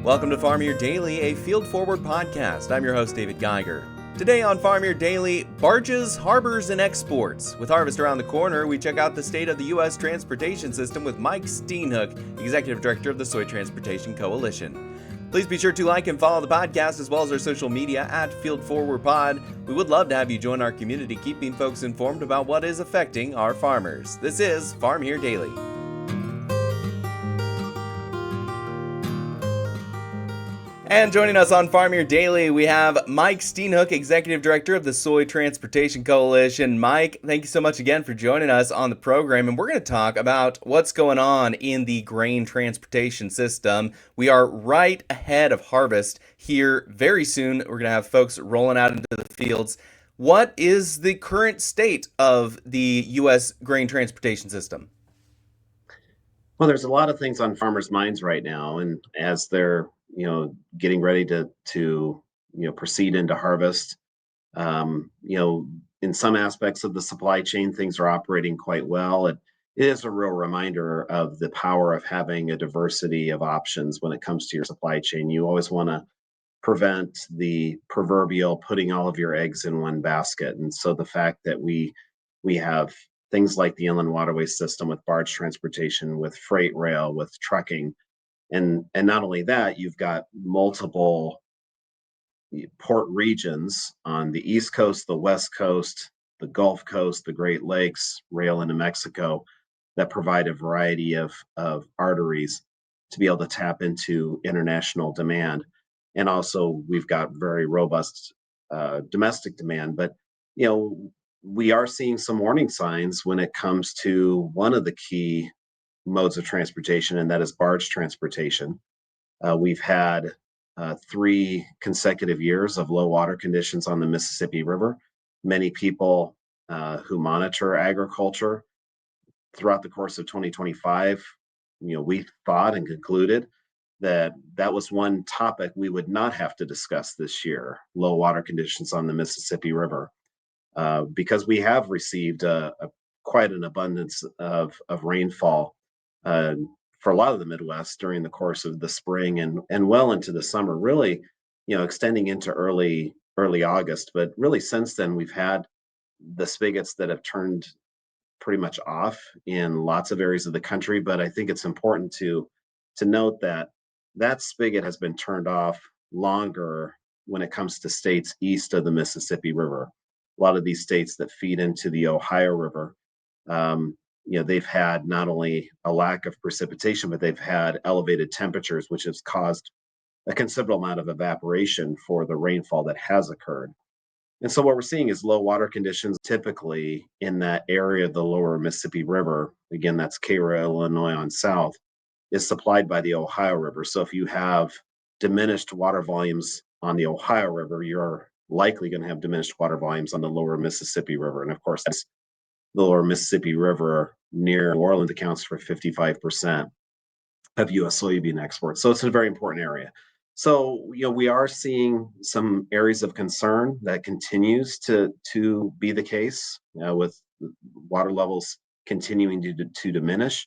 Welcome to Farm Year Daily, a Field Forward podcast. I'm your host, David Geiger. Today on Farm Year Daily, barges, harbors, and exports. With harvest around the corner, we check out the state of the U.S. transportation system with Mike Steenhoek, Executive Director of the Soy Transportation Coalition. Please be sure to like and follow the podcast as well as our social media at Field Forward Pod. We would love to have you join our community, keeping folks informed about what is affecting our farmers. This is Farm Year Daily. And joining us on Farm Year Daily, we have Mike Steenhoek, Executive Director of the Soy Transportation Coalition. Mike, thank you so much again for joining us on the program. And we're going to talk about what's going on in the grain transportation system. We are right ahead of harvest here very soon. We're going to have folks rolling out into the fields. What is the current state of the U.S. grain transportation system? Well, there's a lot of things on farmers' minds right now, and as they're getting ready to proceed into harvest, in some aspects of the supply chain, things are operating quite well. It is a real reminder of the power of having a diversity of options when it comes to your supply chain. You always want to prevent the proverbial putting all of your eggs in one basket, and so the fact that we have things like the inland waterway system with barge transportation, with freight rail, with trucking. And not only that, you've got multiple port regions on the East Coast, the West Coast, the Gulf Coast, the Great Lakes, rail into Mexico, that provide a variety of arteries to be able to tap into international demand. And also, we've got very robust domestic demand. But, we are seeing some warning signs when it comes to one of the key modes of transportation, and that is barge transportation. We've had 3 consecutive years of low water conditions on the Mississippi River. Many people who monitor agriculture throughout the course of 2025, we thought and concluded that that was one topic we would not have to discuss this year, low water conditions on the Mississippi River, because we have received quite an abundance of rainfall for a lot of the Midwest during the course of the spring and well into the summer, really, extending into early August. But really, since then, we've had the spigots that have turned pretty much off in lots of areas of the country. But I think it's important to note that that spigot has been turned off longer when it comes to states east of the Mississippi River. A lot of these states that feed into the Ohio River, they've had not only a lack of precipitation, but they've had elevated temperatures, which has caused a considerable amount of evaporation for the rainfall that has occurred. And so what we're seeing is low water conditions typically in that area of the lower Mississippi River. Again, that's Cairo, Illinois on south, is supplied by the Ohio River. So if you have diminished water volumes on the Ohio River, you're likely going to have diminished water volumes on the lower Mississippi River. And of course, that's the lower Mississippi River near New Orleans accounts for 55% of U.S. soybean exports. So it's a very important area. So, we are seeing some areas of concern that continues to be the case with water levels continuing to diminish.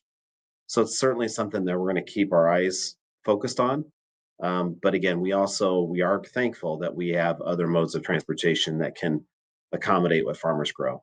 So it's certainly something that we're going to keep our eyes focused on. But again, we are thankful that we have other modes of transportation that can accommodate what farmers grow.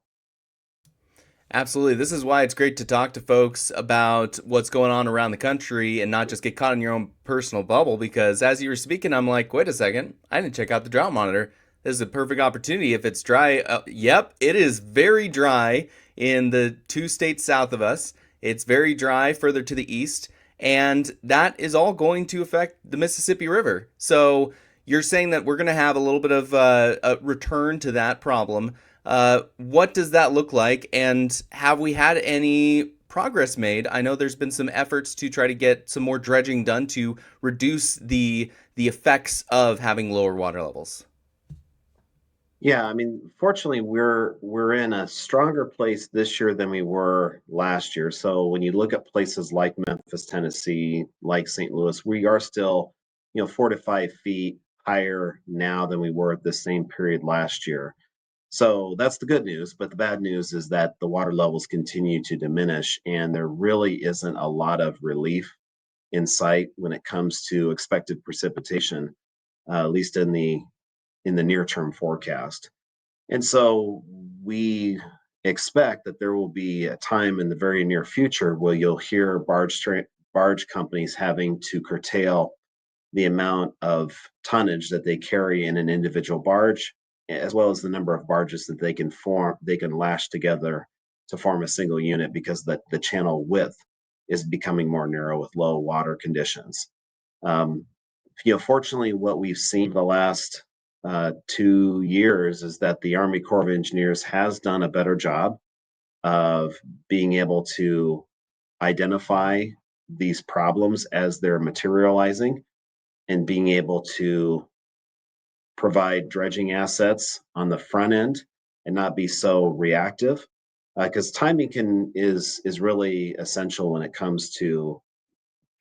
Absolutely. This is why it's great to talk to folks about what's going on around the country and not just get caught in your own personal bubble, because as you were speaking, I'm like, wait a second, I didn't check out the drought monitor. This is a perfect opportunity. If it's dry, yep, it is very dry in the 2 states south of us. It's very dry further to the east, and that is all going to affect the Mississippi River. So you're saying that we're going to have a little bit of a return to that problem. What does that look like, and have we had any progress made? I know there's been some efforts to try to get some more dredging done to reduce the effects of having lower water levels. Yeah, I mean, fortunately, we're in a stronger place this year than we were last year. So when you look at places like Memphis, Tennessee, like St. Louis, we are still, 4 to 5 feet higher now than we were at the same period last year. So that's the good news. But the bad news is that the water levels continue to diminish, and there really isn't a lot of relief in sight when it comes to expected precipitation, at least in the near term forecast. And so we expect that there will be a time in the very near future where you'll hear barge companies having to curtail the amount of tonnage that they carry in an individual barge, as well as the number of barges that they can lash together to form a single unit because the channel width is becoming more narrow with low water conditions. Um, Fortunately, what we've seen the last 2 years is that the Army Corps of Engineers has done a better job of being able to identify these problems as they're materializing and being able to provide dredging assets on the front end and not be so reactive because timing can is really essential when it comes to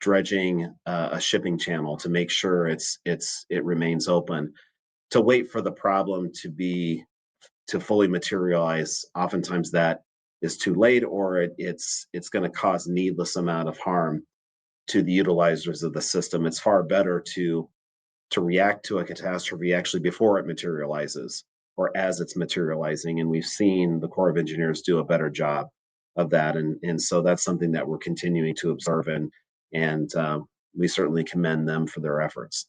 dredging a shipping channel to make sure it remains open. To wait for the problem to fully materialize, oftentimes that is too late, or it's going to cause needless amount of harm to the utilizers of the system. It's far better to react to a catastrophe actually before it materializes or as it's materializing. And we've seen the Corps of Engineers do a better job of that. And so that's something that we're continuing to observe and we certainly commend them for their efforts.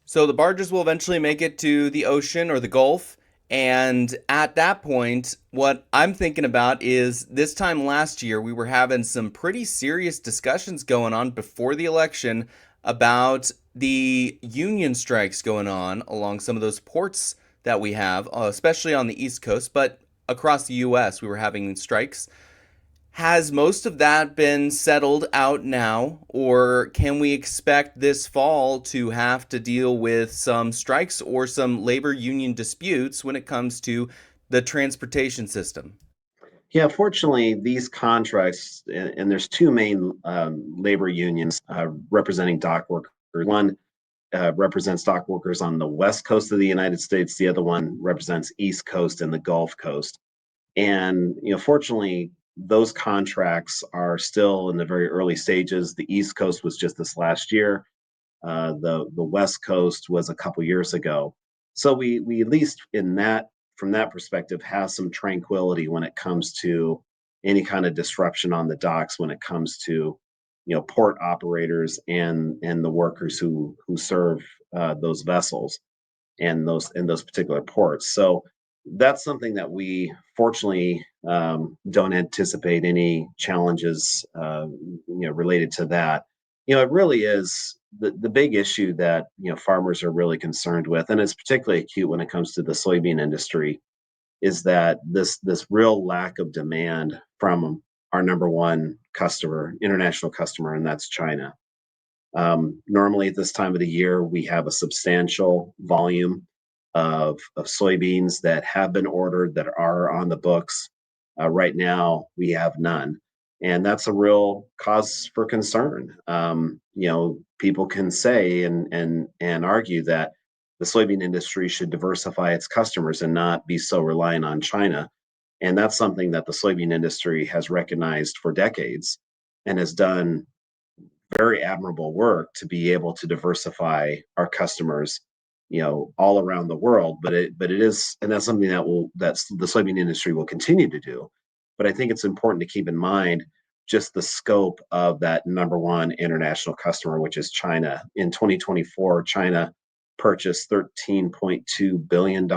So the barges will eventually make it to the ocean or the Gulf. And at that point, what I'm thinking about is this time last year, we were having some pretty serious discussions going on before the election about the union strikes going on along some of those ports that we have, especially on the East Coast, but across the US, we were having strikes. Has most of that been settled out now, or can we expect this fall to have to deal with some strikes or some labor union disputes when it comes to the transportation system? Yeah, fortunately, these contracts, and there's two main labor unions representing dock workers. One represents dock workers on the west coast of the United States. The other one represents East Coast and the Gulf Coast. And fortunately, those contracts are still in the very early stages. The East Coast was just this last year. The West Coast was a couple years ago. So we at least in that from that perspective have some tranquility when it comes to any kind of disruption on the docks when it comes to port operators and the workers who serve those vessels and those particular ports. So that's something that we fortunately don't anticipate any challenges related to that. It really is the big issue that farmers are really concerned with, and it's particularly acute when it comes to the soybean industry, is that this real lack of demand from our number one customer, international customer, and that's China. Normally, at this time of the year, we have a substantial volume of soybeans that have been ordered that are on the books. Right now, we have none. And that's a real cause for concern. People can say and argue that the soybean industry should diversify its customers and not be so reliant on China. And that's something that the soybean industry has recognized for decades and has done very admirable work to be able to diversify our customers, all around the world. But it is, and that's something that's the soybean industry will continue to do. But I think it's important to keep in mind just the scope of that number one international customer, which is China. In 2024, China purchased $13.2 billion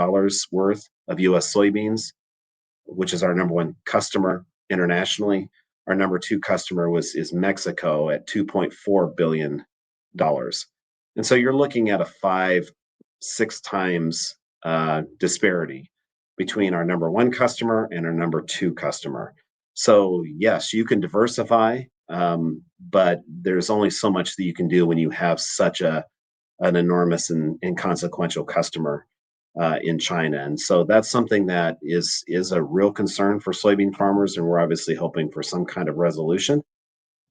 worth of US soybeans, which is our number one customer internationally. Our number two customer is Mexico at $2.4 billion. And so you're looking at a 5, 6 times disparity between our number one customer and our number two customer. So yes, you can diversify, but there's only so much that you can do when you have such an enormous and inconsequential customer in China. And so that's something that is a real concern for soybean farmers, and we're obviously hoping for some kind of resolution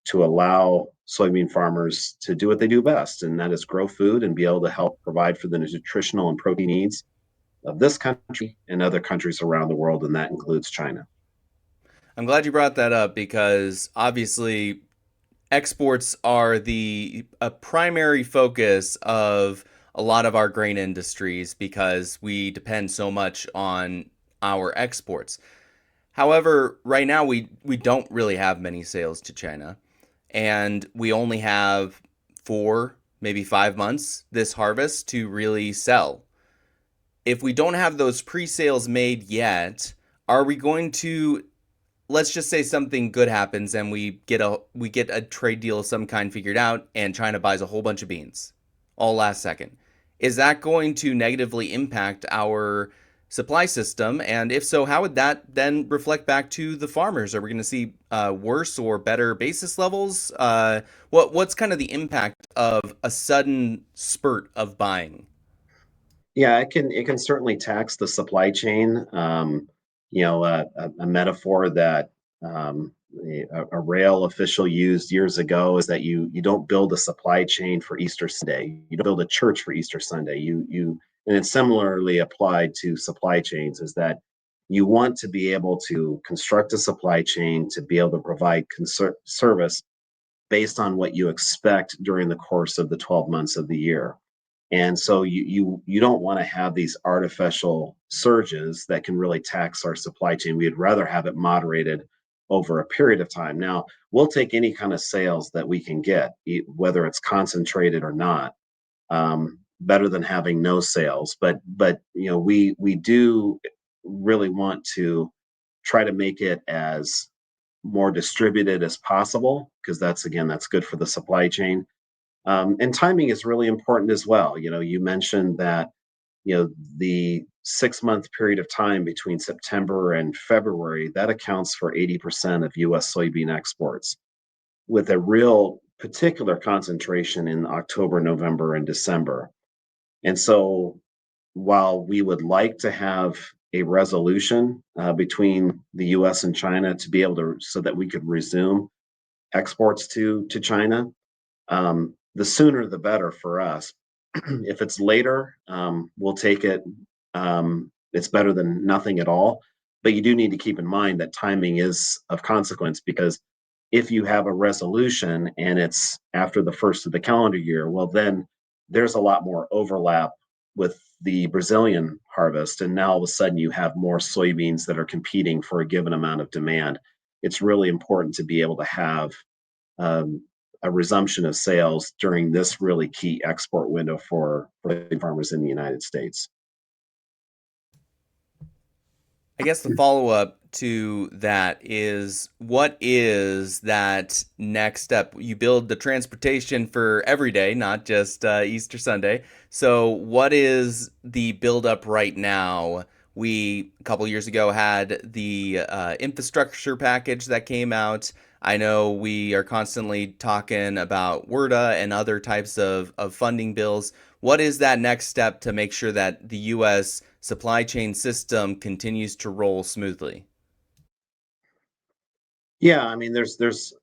to allow soybean farmers to do what they do best, and that is grow food and be able to help provide for the nutritional and protein needs of this country and other countries around the world, and that includes China. I'm glad you brought that up because obviously exports are the a primary focus of a lot of our grain industries because we depend so much on our exports. However, right now we don't really have many sales to China, and we only have 4, maybe 5 months this harvest to really sell. If we don't have those pre-sales made yet, are we going to, let's just say something good happens and we get a trade deal of some kind figured out and China buys a whole bunch of beans all last second. Is that going to negatively impact our supply system? And if so, how would that then reflect back to the farmers? Are we going to see worse or better basis levels? What's kind of the impact of a sudden spurt of buying? Yeah, it can certainly tax the supply chain. A metaphor that a rail official used years ago is that you don't build a supply chain for Easter Sunday. You don't build a church for Easter Sunday. And it's similarly applied to supply chains. Is that you want to be able to construct a supply chain to be able to provide service based on what you expect during the course of the 12 months of the year. And so you don't want to have these artificial surges that can really tax our supply chain. We'd rather have it moderated over a period of time. Now, we'll take any kind of sales that we can get, whether it's concentrated or not, better than having no sales. But we do really want to try to make it as more distributed as possible because that's good for the supply chain. And timing is really important as well. You mentioned that the 6 month period of time between September and February that accounts for 80% of U.S. soybean exports, with a real particular concentration in October, November, and December. And so, while we would like to have a resolution between the U.S. and China to be able to so that we could resume exports to China, the sooner the better for us. If it's later, we'll take it. It's better than nothing at all. But you do need to keep in mind that timing is of consequence because if you have a resolution and it's after the first of the calendar year, well, then there's a lot more overlap with the Brazilian harvest. And now all of a sudden you have more soybeans that are competing for a given amount of demand. It's really important to be able to have um, a resumption of sales during this really key export window for farmers in the United States. I guess the follow up to that is what is that next step? You build the transportation for every day, not just Easter Sunday. So, what is the build up right now? We, a couple years ago, had the infrastructure package that came out. I know we are constantly talking about WERDA and other types of funding bills. What is that next step to make sure that the U.S. supply chain system continues to roll smoothly? Yeah, I mean, there's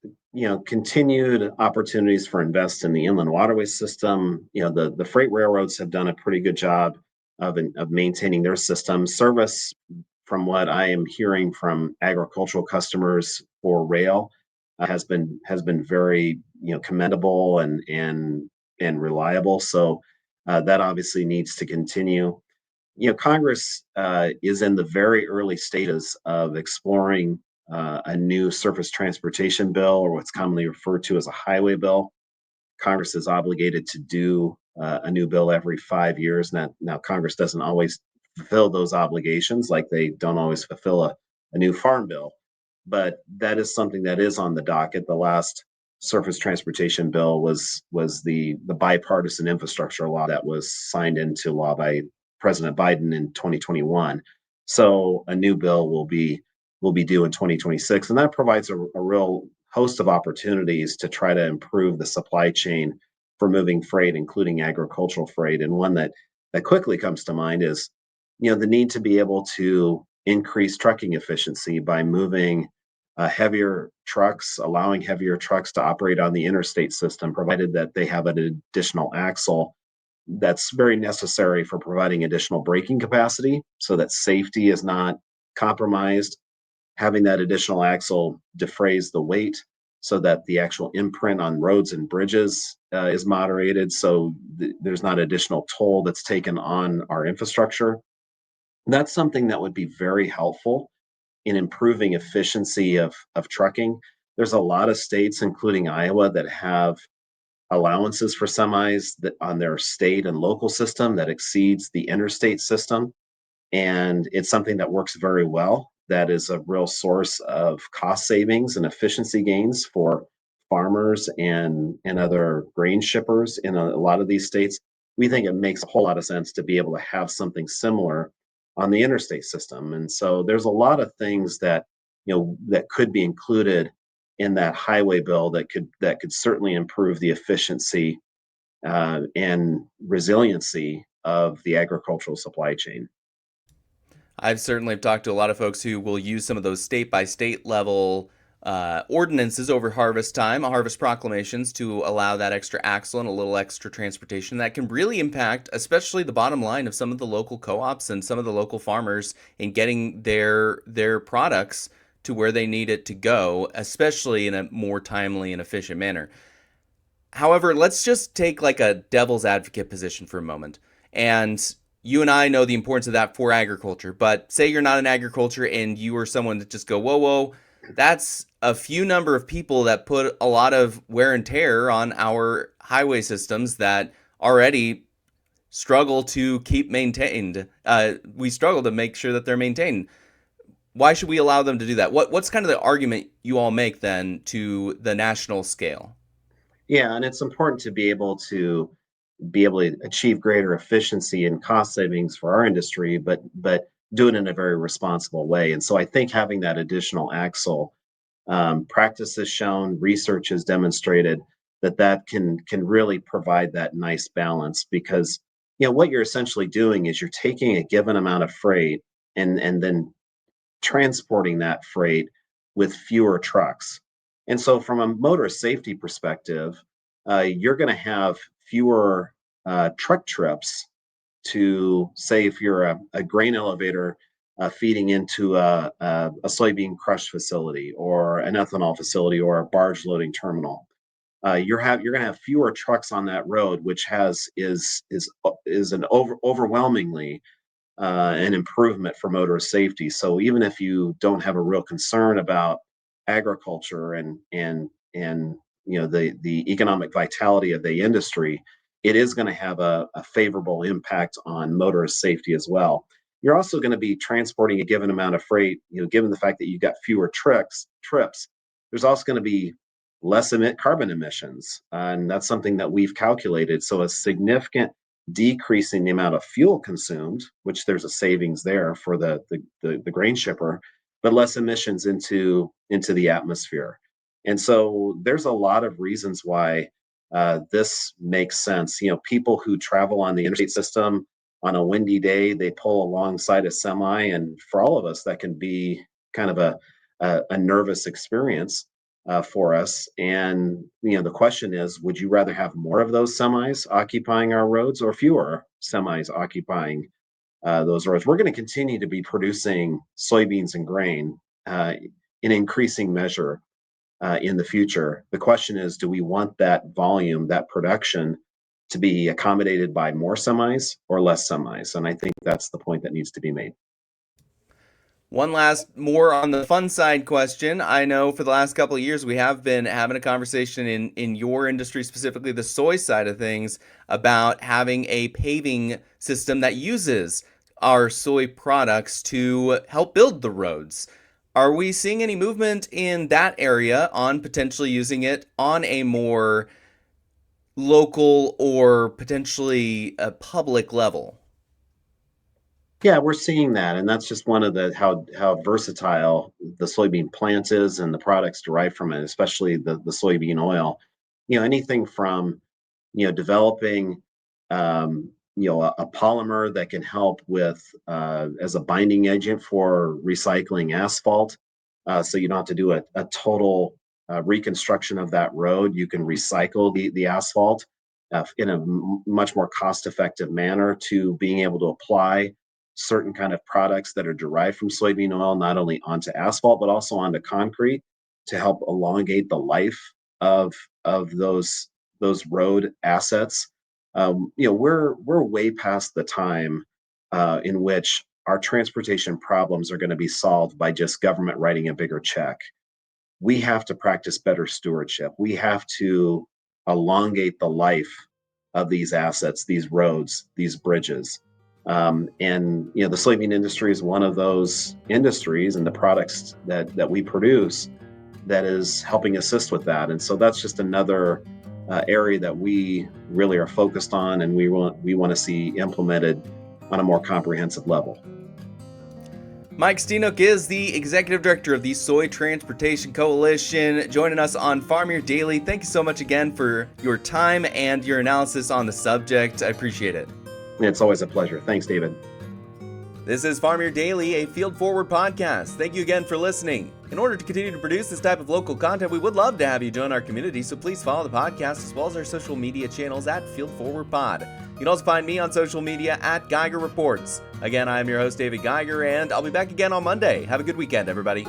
continued opportunities for invest in the inland waterway system. The freight railroads have done a pretty good job of maintaining their system service. From what I am hearing from agricultural customers for rail, has been very commendable and reliable. So that obviously needs to continue. Congress is in the very early stages of exploring a new surface transportation bill, or what's commonly referred to as a highway bill. Congress is obligated to do a new bill every 5 years. Now, Congress doesn't always fulfill those obligations, like they don't always fulfill a new farm bill, but that is something that is on the docket. The last surface transportation bill was the bipartisan infrastructure law that was signed into law by President Biden in 2021. So a new bill will be due in 2026, and that provides a real host of opportunities to try to improve the supply chain for moving freight, including agricultural freight. And one that quickly comes to mind is the need to be able to increase trucking efficiency by moving heavier trucks, allowing heavier trucks to operate on the interstate system, provided that they have an additional axle that's very necessary for providing additional braking capacity so that safety is not compromised. Having that additional axle defrays the weight so that the actual imprint on roads and bridges is moderated, so there's not additional toll that's taken on our infrastructure. That's something that would be very helpful in improving efficiency of trucking. There's a lot of states, including Iowa, that have allowances for semis that on their state and local system that exceeds the interstate system. And it's something that works very well. That is a real source of cost savings and efficiency gains for farmers and other grain shippers in a lot of these states. We think it makes a whole lot of sense to be able to have something similar on the interstate system. And so there's a lot of things that that could be included in that highway bill that could certainly improve the efficiency and resiliency of the agricultural supply chain. I've certainly talked to a lot of folks who will use some of those state by state level ordinances over harvest time, harvest proclamations, to allow that extra axle and a little extra transportation that can really impact, especially the bottom line of some of the local co-ops and some of the local farmers in getting their products to where they need it to go, especially in a more timely and efficient manner. However, let's just take like a devil's advocate position for a moment. And you and I know the importance of that for agriculture, but say you're not in agriculture and you are someone that just go, whoa, whoa, that's a few number of people that put a lot of wear and tear on our highway systems that already struggle to keep maintained. We struggle to make sure that they're maintained. Why should we allow them to do that? What's kind of the argument you all make then to the national scale? Yeah, and it's important to be able to achieve greater efficiency and cost savings for our industry, but do it in a very responsible way. And so I think having that additional axle, practice has shown, research has demonstrated that can really provide that nice balance because what you're essentially doing is you're taking a given amount of freight and then transporting that freight with fewer trucks. And so, from a motorist safety perspective, you're going to have fewer truck trips to, say, if you're a grain elevator feeding into a soybean crush facility or an ethanol facility or a barge loading terminal. You're going to have fewer trucks on that road, which is an overwhelmingly an improvement for motorist safety. So even if you don't have a real concern about agriculture and the economic vitality of the industry, it is going to have a favorable impact on motorist safety as well. You're also going to be transporting a given amount of freight. Given the fact that you've got fewer trips, there's also going to be less carbon emissions, and that's something that we've calculated. So a significant decreasing the amount of fuel consumed, which there's a savings there for the grain shipper, but less emissions into the atmosphere. And so there's a lot of reasons why this makes sense. People who travel on the interstate system on a windy day, they pull alongside a semi, and for all of us, that can be kind of a nervous experience for us. And the question is, would you rather have more of those semis occupying our roads or fewer semis occupying those roads? We're going to continue to be producing soybeans and grain in increasing measure in the future. The question is, do we want that volume, that production, to be accommodated by more semis or less semis? And I think that's the point that needs to be made. One last, more on the fun side question. I know for the last couple of years we have been having a conversation in your industry, specifically the soy side of things, about having a paving system that uses our soy products to help build the roads. Are we seeing any movement in that area on potentially using it on a more local or potentially a public level? Yeah, we're seeing that, and that's just one of the how versatile the soybean plant is and the products derived from it, especially the soybean oil. Anything from developing a polymer that can help with as a binding agent for recycling asphalt, so you don't have to do a total reconstruction of that road. You can recycle the asphalt in a much more cost effective manner, to being able to apply certain kind of products that are derived from soybean oil not only onto asphalt but also onto concrete. to help elongate the life of those road assets. We're way past the time in which our transportation problems are going to be solved by just government writing a bigger check. We have to practice better stewardship. We have to elongate the life of these assets, these roads, these bridges. And the soybean industry is one of those industries, and the products that we produce that is helping assist with that. And so that's just another area that we really are focused on, and we want to see implemented on a more comprehensive level. Mike Steenhoek is the Executive Director of the Soy Transportation Coalition, joining us on Farm Your Daily. Thank you so much again for your time and your analysis on the subject. I appreciate it. It's always a pleasure. Thanks, David. This is Farm Your Daily, a Field Forward podcast. Thank you again for listening. In order to continue to produce this type of local content, we would love to have you join our community, so please follow the podcast as well as our social media channels at Field Forward Pod. You can also find me on social media at Geiger Reports. Again, I am your host, David Geiger, and I'll be back again on Monday. Have a good weekend, everybody.